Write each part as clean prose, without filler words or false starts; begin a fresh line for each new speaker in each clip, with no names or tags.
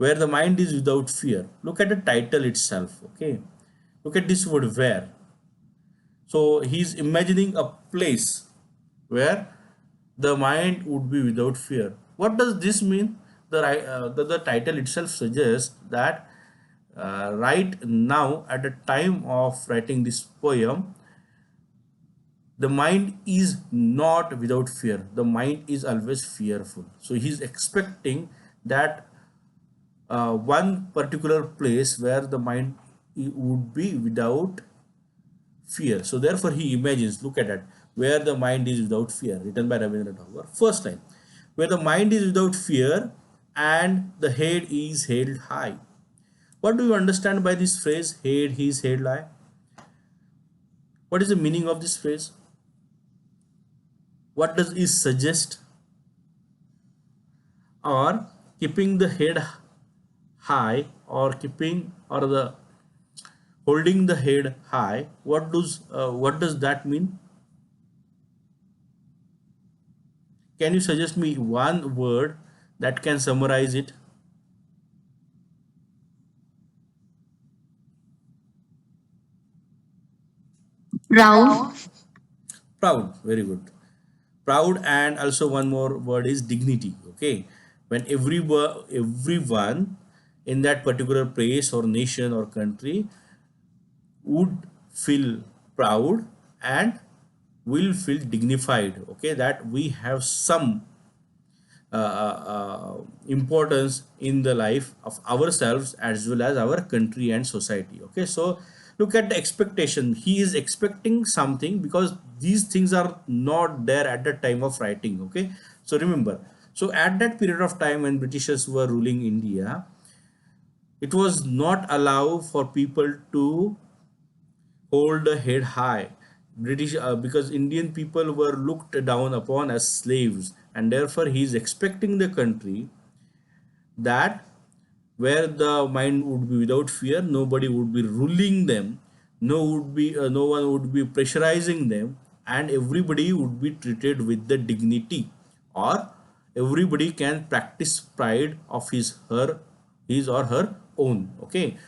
where the mind is without fear. Look at the title itself. Okay, look at this word where. So he's imagining a place where the mind would be without fear. What does this mean? The title itself suggests that right now, at the time of writing this poem, the mind is not without fear. The mind is always fearful. So he's expecting that one particular place where the mind would be without fear. So therefore he imagines, look at that, where the mind is without fear, written by Rabindranath Tagore. First line, where the mind is without fear and the head is held high. What do you understand by this phrase, head is held high? What is the meaning of this phrase? What does it suggest? Or keeping the head high, or keeping, or the holding the head high, what does that mean? Can you suggest me one word that can summarize it?
Proud.
Proud. Very good. Proud, and also one more word is dignity. Okay, when everyone in that particular place or nation or country would feel proud and will feel dignified. Okay, that we have some importance in the life of ourselves as well as our country and society. Okay, so look at the expectation. He is expecting something because these things are not there at the time of writing. Okay, so remember, so at that period of time when Britishers were ruling India, it was not allowed for people to hold the head high. British, because Indian people were looked down upon as slaves, and therefore he is expecting the country that where the mind would be without fear, nobody would be ruling them, no one would be pressurizing them, and everybody would be treated with the dignity, or everybody can practice pride of his or her own. Okay,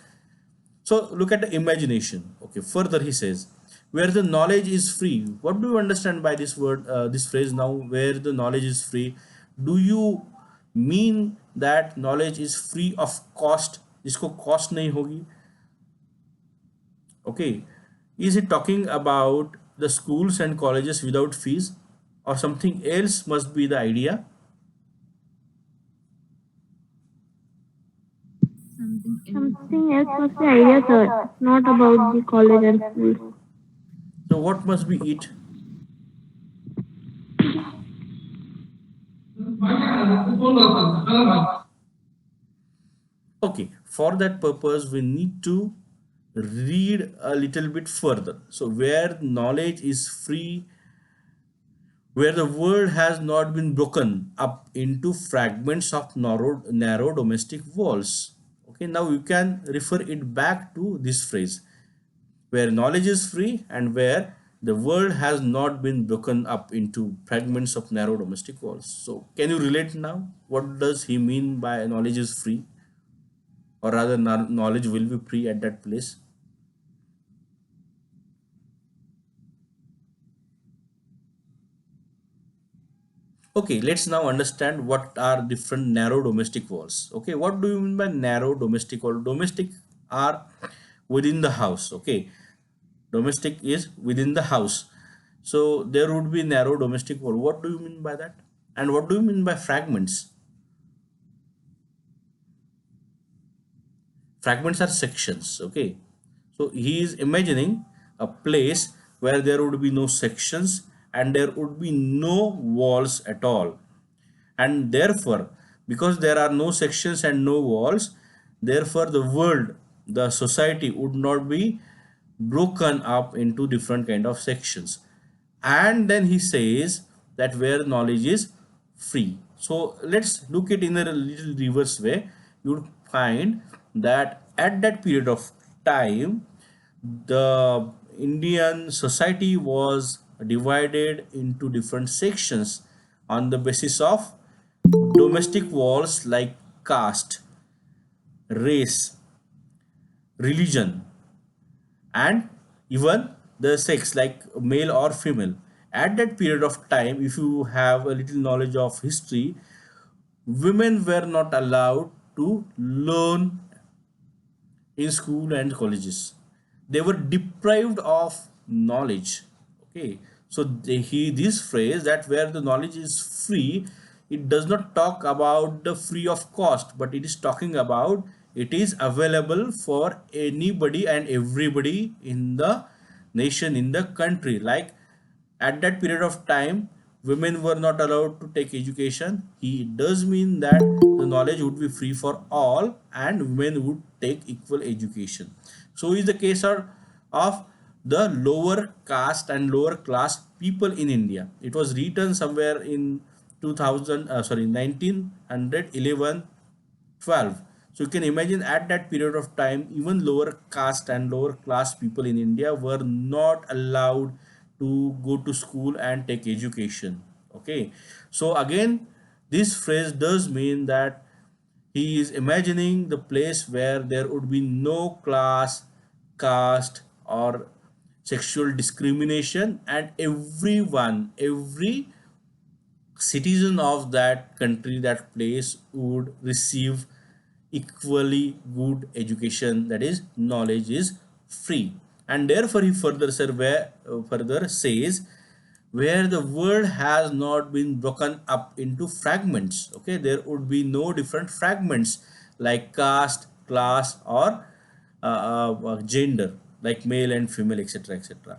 so look at the imagination. Okay, further he says, where the knowledge is free. What do you understand by this word, this phrase now, where the knowledge is free? Do you mean that knowledge is free of cost? इसको cost नहीं होगी. Okay, is it talking about the schools and colleges without fees, or something else must be the idea?
Something else must be idea, sir. Not about the college and schools.
So what must be it? Okay, for that purpose, we need to read a little bit further. So, where knowledge is free, where the world has not been broken up into fragments of narrow domestic walls. Okay, now you can refer it back to this phrase, where knowledge is free and where the world has not been broken up into fragments of narrow domestic walls. So, can you relate now? What does he mean by knowledge is free? Or rather knowledge will be free at that place. Okay, let's now understand what are different narrow domestic walls. Okay, what do you mean by narrow domestic wall? Domestic are within the house. Okay, domestic is within the house, so there would be narrow domestic wall. What do you mean by that? And what do you mean by fragments? Fragments are sections. Okay, so he is imagining a place where there would be no sections and there would be no walls at all, and therefore, because there are no sections and no walls, therefore the world, the society would not be broken up into different kind of sections. And then he says that where knowledge is free. So let's look it in a little reverse way. You would find that at that period of time, the Indian society was divided into different sections on the basis of domestic walls like caste. race, religion, and even the sex, like male or female. At that period of time, if you have a little knowledge of history, women were not allowed to learn in school and colleges. They were deprived of knowledge. Okay, so this phrase that where the knowledge is free, it does not talk about the free of cost, but it is talking about it is available for anybody and everybody in the nation, in the country. Like at that period of time, women were not allowed to take education. He does mean that the knowledge would be free for all and women would take equal education. So is the case of the lower caste and lower class people in India. It was written somewhere in 2000, 1911, 12. So you can imagine at that period of time, even lower caste and lower class people in India were not allowed to go to school and take education. Okay. So again, this phrase does mean that he is imagining the place where there would be no class, caste, or sexual discrimination, and every citizen of that country, that place, would receive equally good education, that is knowledge is free. And therefore he further says where the world has not been broken up into fragments. Okay, there would be no different fragments like caste, class, or gender, like male and female, etc., etc.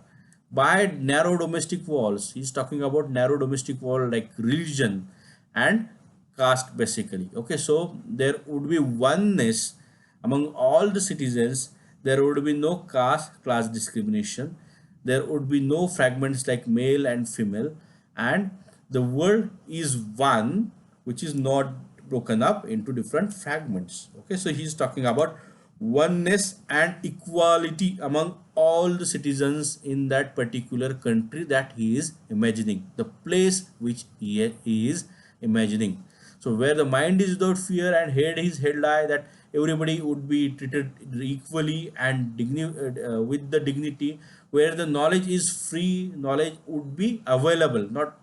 By narrow domestic walls, he's talking about narrow domestic wall like religion and caste, basically. Okay, so there would be oneness among all the citizens. There would be no caste class discrimination. There would be no fragments like male and female, and the world is one, which is not broken up into different fragments. Okay, so he's talking about oneness and equality among all the citizens in that particular country that he is imagining, the place which he is imagining. So where the mind is without fear and head is held high, that everybody would be treated equally and with the dignity. Where the knowledge is free, knowledge would be available, not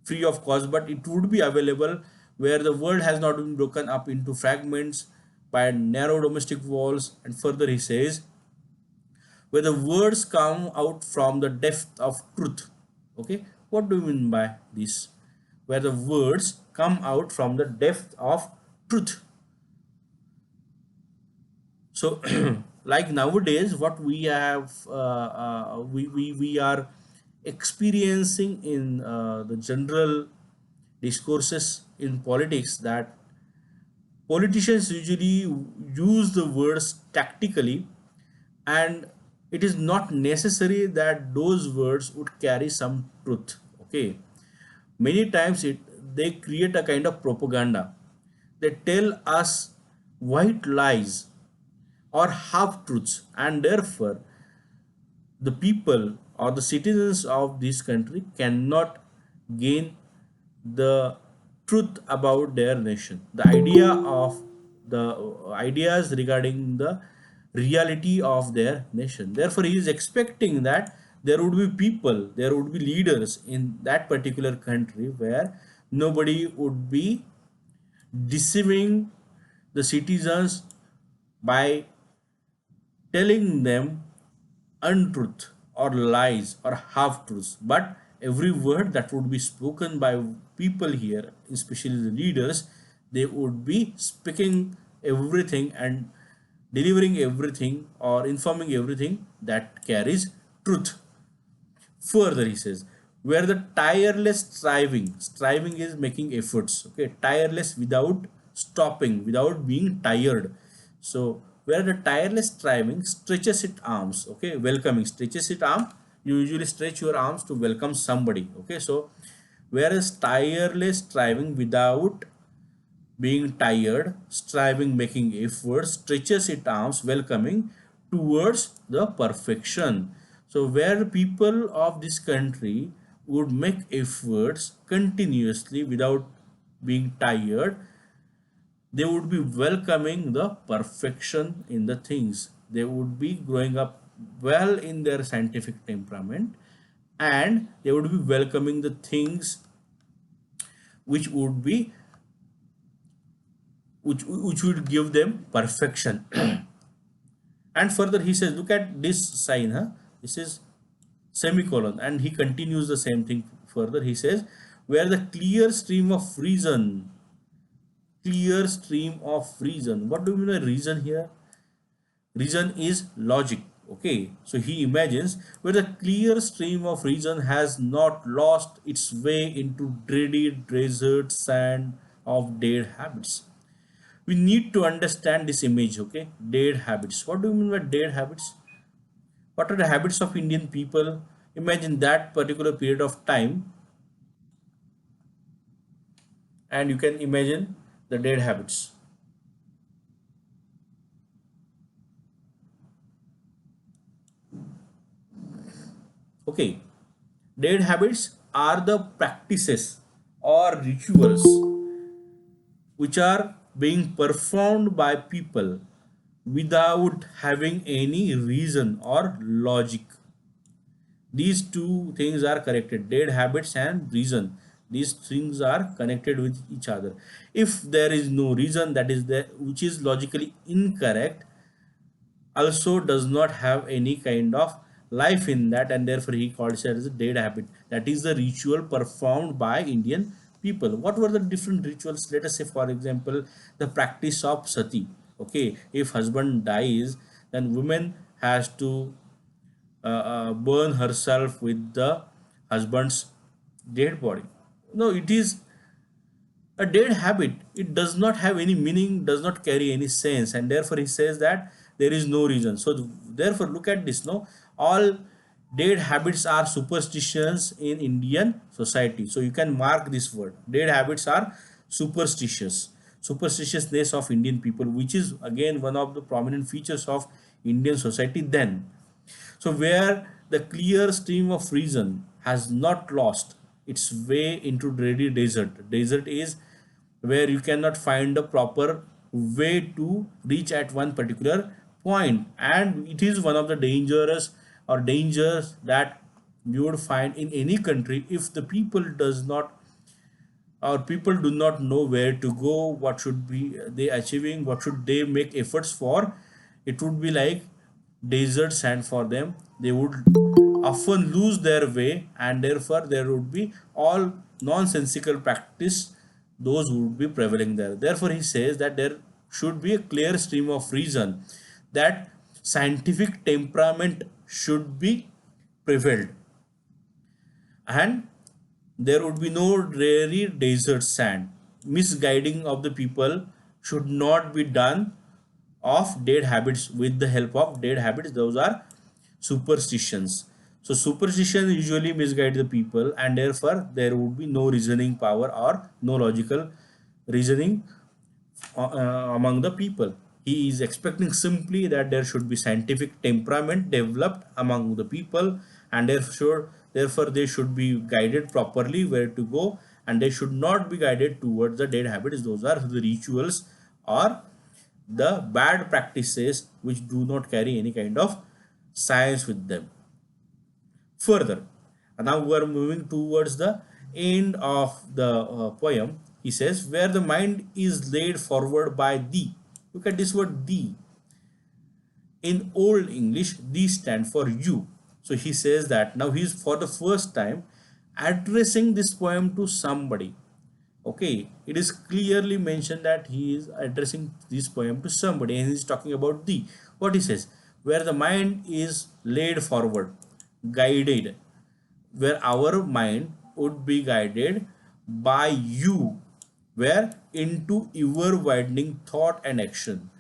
free of cost, but it would be available. Where the world has not been broken up into fragments by narrow domestic walls. And further he says where the words come out from the depth of truth. Okay, what do you mean by this? Where the words come out from the depth of truth. So like nowadays what we have we are experiencing in the general discourses in politics, that politicians usually use the words tactically, and it is not necessary that those words would carry some truth. Okay, many times they create a kind of propaganda. They tell us white lies or half truths, and therefore the people or the citizens of this country cannot gain the truth about their nation, the idea of the ideas regarding the reality of their nation. Therefore he is expecting that there would be people, there would be leaders in that particular country where nobody would be deceiving the citizens by telling them untruth or lies or half truths, but every word that would be spoken by people here, especially the leaders, they would be speaking everything and delivering everything or informing everything that carries truth. Further, he says, where the tireless striving is making efforts, okay, tireless without stopping, without being tired. So, where the tireless striving stretches its arms, okay, welcoming, stretches its arm, you usually stretch your arms to welcome somebody, okay. So, whereas tireless striving without being tired, striving, making efforts, stretches its arms, welcoming towards the perfection. So, where people of this country would make efforts continuously without being tired, they would be welcoming the perfection in the things. They would be growing up well in their scientific temperament, and they would be welcoming the things which would be which would give them perfection. And further he says, look at this sign, huh? This is semicolon, and he continues the same thing further. He says, where the clear stream of reason, clear stream of reason. What do you mean by reason here? Reason is logic. Okay, so he imagines where the clear stream of reason has not lost its way into dreary desert sand of dead habits. We need to understand this image. Okay, dead habits. What do you mean by dead habits? What are the habits of Indian people? Imagine that particular period of time, and you can imagine the dead habits. Okay, dead habits are the practices or rituals which are being performed by people without having any reason or logic. These two things are connected, dead habits and reason. These things are connected with each other. If there is no reason, that is there, which is logically incorrect, also does not have any kind of life in that, and therefore he calls it as a dead habit. That is the ritual performed by Indian people. What were the different rituals? Let us say, for example, the practice of sati. Okay, if husband dies, then woman has to burn herself with the husband's dead body. No, it is a dead habit. It does not have any meaning, does not carry any sense, and therefore he says that there is no reason. So therefore, look at this. No, all dead habits are superstitions in Indian society. So you can mark this word. Dead habits are superstitious. Superstitiousness of Indian people, which is again one of the prominent features of Indian society then. So, where the clear stream of reason has not lost its way into dreary desert. Desert is where you cannot find a proper way to reach at one particular point, and it is one of the dangerous or dangers that you would find in any country if the people does not, or people do not know where to go, what should be they achieving, what should they make efforts for. It would be like desert sand for them. They would often lose their way, and therefore there would be all nonsensical practice those would be prevailing there. Therefore he says that there should be a clear stream of reason, that scientific temperament should be prevailed, and there would be no dreary desert sand. Misguiding of the people should not be done of dead habits with the help of dead habits. Those are superstitions. So superstition usually misguide the people, and therefore there would be no reasoning power or no logical reasoning among the people. He is expecting simply that there should be scientific temperament developed among the people, and therefore they should be guided properly where to go, and they should not be guided towards the dead habits. Those are the rituals or the bad practices which do not carry any kind of science with them. Further, now we are moving towards the end of the poem. He says, where the mind is laid forward by thee. Look at this word thee. In Old English, these stand for you. So he says that now he is for the first time addressing this poem to somebody. Okay, it is clearly mentioned that he is addressing this poem to somebody, and he is talking about thee. What he says, where the mind is laid forward, guided, where our mind would be guided by you, where into ever widening thought and action,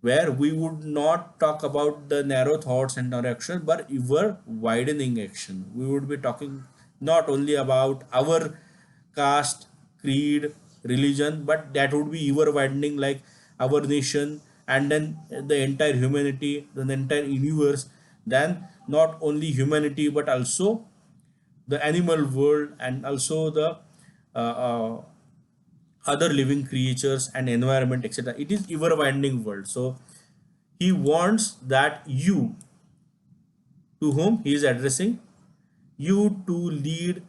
where we would not talk about the narrow thoughts and narrow action, but ever widening action. We would be talking not only about our caste, creed, religion, but that would be ever widening, like our nation, and then the entire humanity, the entire universe, then not only humanity but also the animal world, and also the uh, uh, other living creatures and environment, etc. It is ever winding world. So he wants that you, to whom he is addressing, you to lead,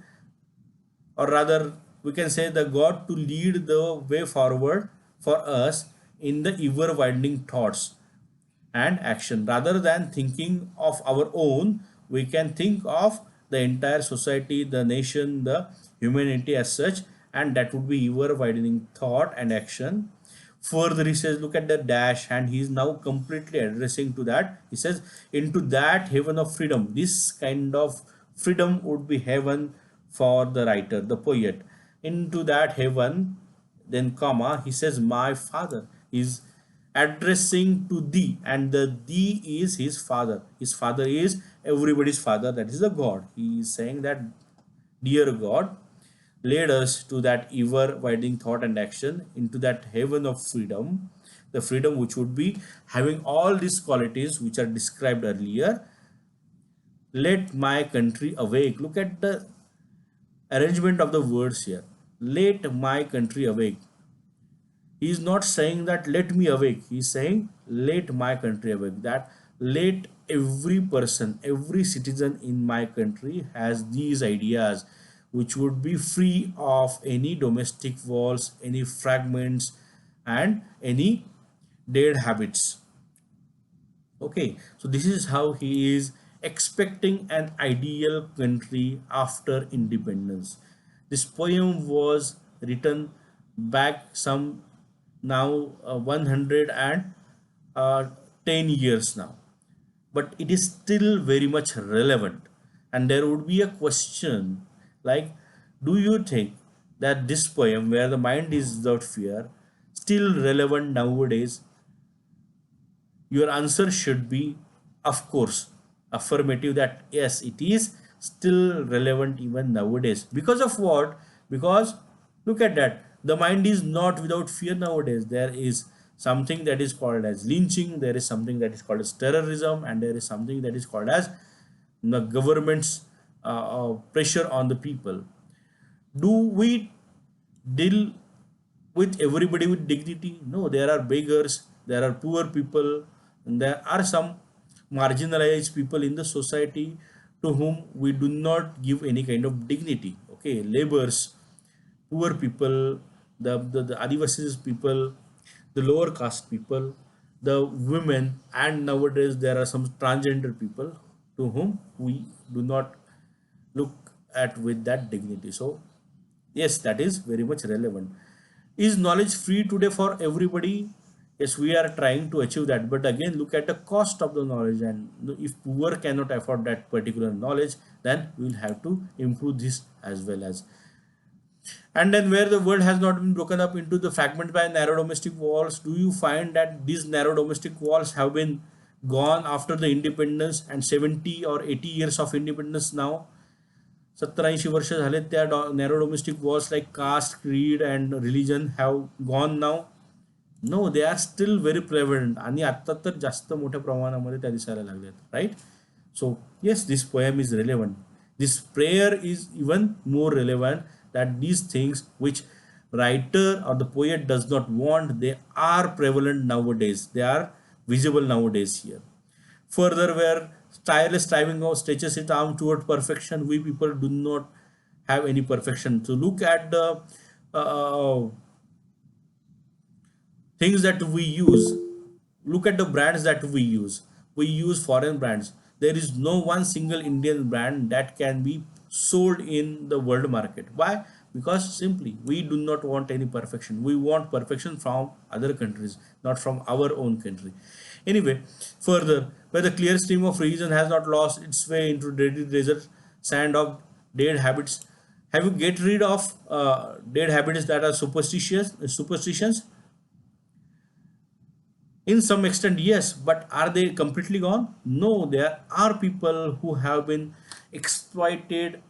or rather we can say the God to lead the way forward for us in the ever widening thoughts and action. Rather than thinking of our own, we can think of the entire society, the nation, the humanity as such, and that would be ever widening thought and action. Further, he says, look at the dash, and he is now completely addressing to that. He says, into that heaven of freedom. This kind of freedom would be heaven for the writer, the poet. Into that heaven, then comma, he says, my father is addressing to thee, and the thee is his father. His father is everybody's father, that is the God. He is saying that, dear God, led us to that ever widening thought and action into that heaven of freedom, the freedom which would be having all these qualities which are described earlier. Let my country awake. Look at the arrangement of the words here. Let my country awake. He is not saying that let me awake. He is saying let my country awake. That let every person, every citizen in my country has these ideas which would be free of any domestic walls, any fragments, and any dead habits. Okay, so this is how he is expecting an ideal country after independence. This poem was written back some now 110 years now, but it is still very much relevant. And there would be a question like, do you think that this poem, where the mind is without fear, still relevant nowadays? Your answer should be, of course, affirmative, that yes, it is still relevant even nowadays. Because of what? Because look at that. The mind is not without fear nowadays. There is something that is called as lynching, there is something that is called as terrorism, and there is something that is called as the government's pressure on the people. Do we deal with everybody with dignity? No, there are beggars, there are poor people, and there are some marginalized people in the society to whom we do not give any kind of dignity. Okay, laborers, poor people, the Adivasis people, the lower caste people, the women, and nowadays there are some transgender people to whom we do not look at with that dignity. So yes, that is very much relevant. Is knowledge free today for everybody? Yes, we are trying to achieve that, but again look at the cost of the knowledge, and if poor cannot afford that particular knowledge, then we will have to improve this as well as. And then where the world has not been broken up into the fragments by narrow domestic walls, do you find that these narrow domestic walls have been gone after the independence and 70 or 80 years of independence now? 70-80 वर्ष झाले त्या narrow domestic wars like caste creed and religion have gone now? No, they are still very prevalent, आणि आत्ता तर जास्त मोठ्या प्रमाणामध्ये त्या दिसायला लागल्यात, right? So yes, this poem is relevant. This prayer is even more relevant, that these things which writer or the poet does not want, they are prevalent nowadays, they are visible nowadays here. Further, where tireless striving of stretches its arm toward perfection, we people do not have any perfection. So look at the things that we use. Look at the brands that we use. We use foreign brands. There is no one single Indian brand that can be sold in the world market. Why? Because simply we do not want any perfection. We want perfection from other countries, not from our own country. Anyway, further, where the clear stream of reason has not lost its way into dirty desert sand of dead habits. Have you get rid of dead habits that are superstitions? In some extent, yes, but are they completely gone? No, there are people who have been exploited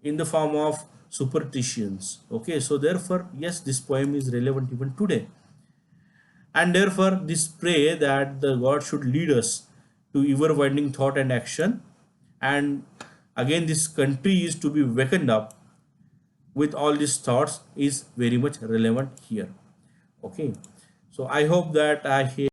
in the form of superstitions. Okay, so therefore, yes, this poem is relevant even today. And therefore, this pray that the God should lead us to ever widening thought and action. And again, this country is to be wakened up with all these thoughts is very much relevant here. Okay, so I hope that I